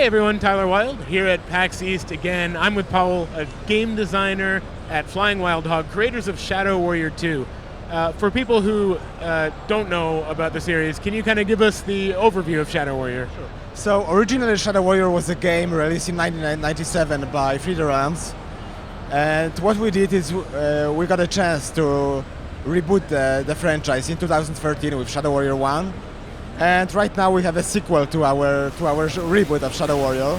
everyone, Tyler Wilde here at PAX East again. I'm with Pawel, a game designer at Flying Wild Hog, creators of Shadow Warrior 2. For people who don't know about the series, can you kind of give us the overview of Shadow Warrior? Sure. So originally Shadow Warrior was a game released in 1997 by Realms, and what we did is we got a chance to reboot the franchise in 2013 with Shadow Warrior 1. And right now we have a sequel to our reboot of Shadow Warrior,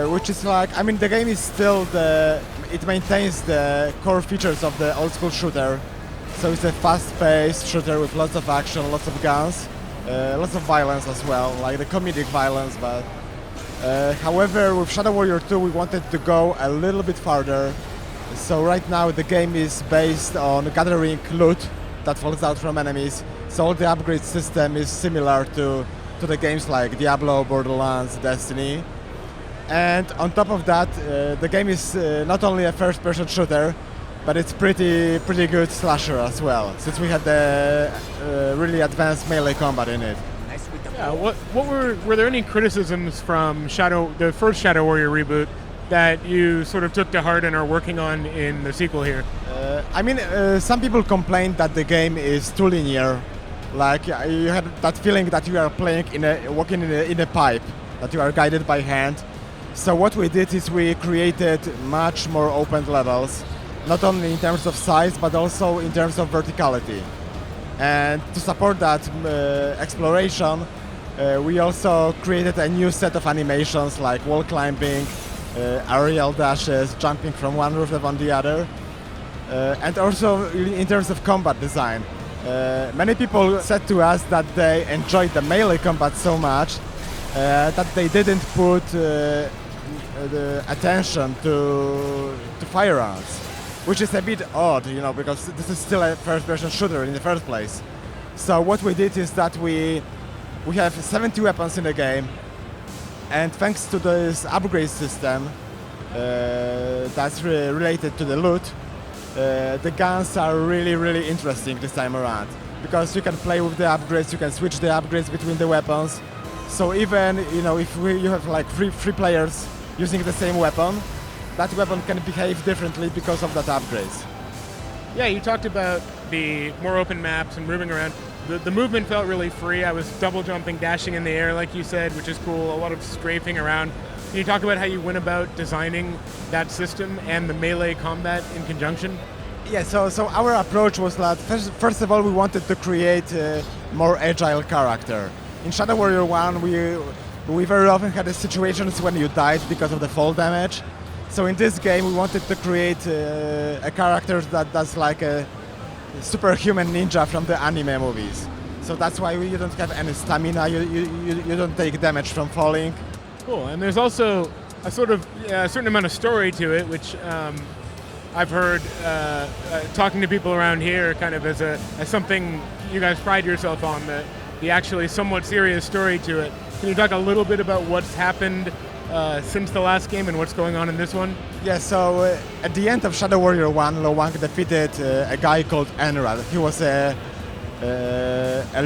which is like, I mean, the game is still it maintains the core features of the old school shooter. So it's a fast-paced shooter with lots of action, lots of guns, lots of violence as well, like the comedic violence. But however, with Shadow Warrior 2, we wanted to go a little bit farther. So right now the game is based on gathering loot that falls out from enemies. So all the upgrade system is similar to the games like Diablo, Borderlands, Destiny. And on top of that, the game is not only a first-person shooter, but it's pretty good slasher as well, since we had the really advanced melee combat in it. Yeah, what were there any criticisms from the first Shadow Warrior reboot that you sort of took to heart and are working on in the sequel here? I mean, some people complained that the game is too linear. Like you had that feeling that you are playing walking in a pipe, that you are guided by hand. So what we did is we created much more open levels, not only in terms of size but also in terms of verticality. And to support that exploration, we also created a new set of animations like wall climbing, aerial dashes, jumping from one roof on the other, and also in terms of combat design. Many people said to us that they enjoyed the melee combat so much that they didn't put the attention to firearms, which is a bit odd, you know, because this is still a first-person shooter in the first place. So what we did is that we have 70 weapons in the game, and thanks to this upgrade system that's related to the loot, the guns are really interesting this time around, because you can play with the upgrades, you can switch the upgrades between the weapons. So even, you know, if you have like three players using the same weapon, that weapon can behave differently because of that upgrades. Yeah, you talked about the more open maps and moving around. The movement felt really free. I was double jumping, dashing in the air, like you said, which is cool. A lot of strafing around. Can you talk about how you went about designing that system and the melee combat in conjunction? Yeah, so our approach was that first of all we wanted to create a more agile character. In Shadow Warrior 1 we very often had situations when you died because of the fall damage. So in this game we wanted to create a character that does like a superhuman ninja from the anime movies. So that's why you don't have any stamina, you don't take damage from falling. Cool, and there's also a sort of a certain amount of story to it, which I've heard talking to people around here, kind of as something you guys pride yourself on, the actually somewhat serious story to it. Can you talk a little bit about what's happened since the last game and what's going on in this one? Yeah, so at the end of Shadow Warrior 1, Lo Wang defeated a guy called Enrad. He was a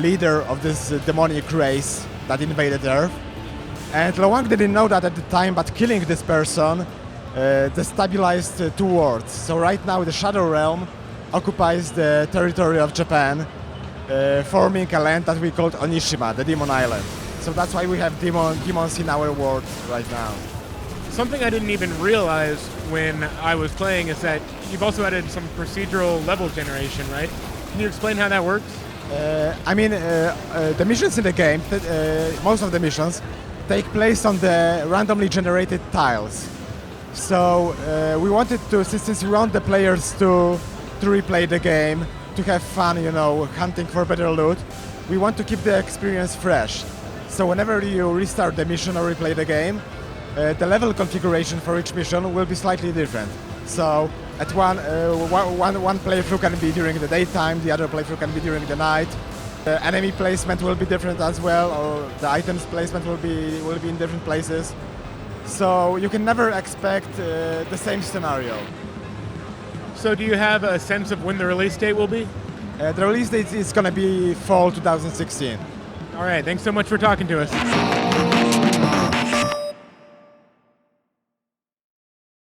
leader of this demonic race that invaded Earth. And Lo Wang didn't know that at the time, but killing this person destabilized two worlds. So right now the Shadow Realm occupies the territory of Japan, forming a land that we called Onishima, the Demon Island. So that's why we have demons in our world right now. Something I didn't even realize when I was playing is that you've also added some procedural level generation, right? Can you explain how that works? I mean, the missions in the game, most of the missions, take place on the randomly generated tiles. So we wanted to, since we want the players to replay the game, to have fun, you know, hunting for better loot, we want to keep the experience fresh. So whenever you restart the mission or replay the game, the level configuration for each mission will be slightly different. So at one playthrough can be during the daytime, the other playthrough can be during the night. The enemy placement will be different as well, or the items placement will be in different places. So you can never expect the same scenario. So do you have a sense of when the release date will be? The release date is going to be fall 2016. All right, thanks so much for talking to us.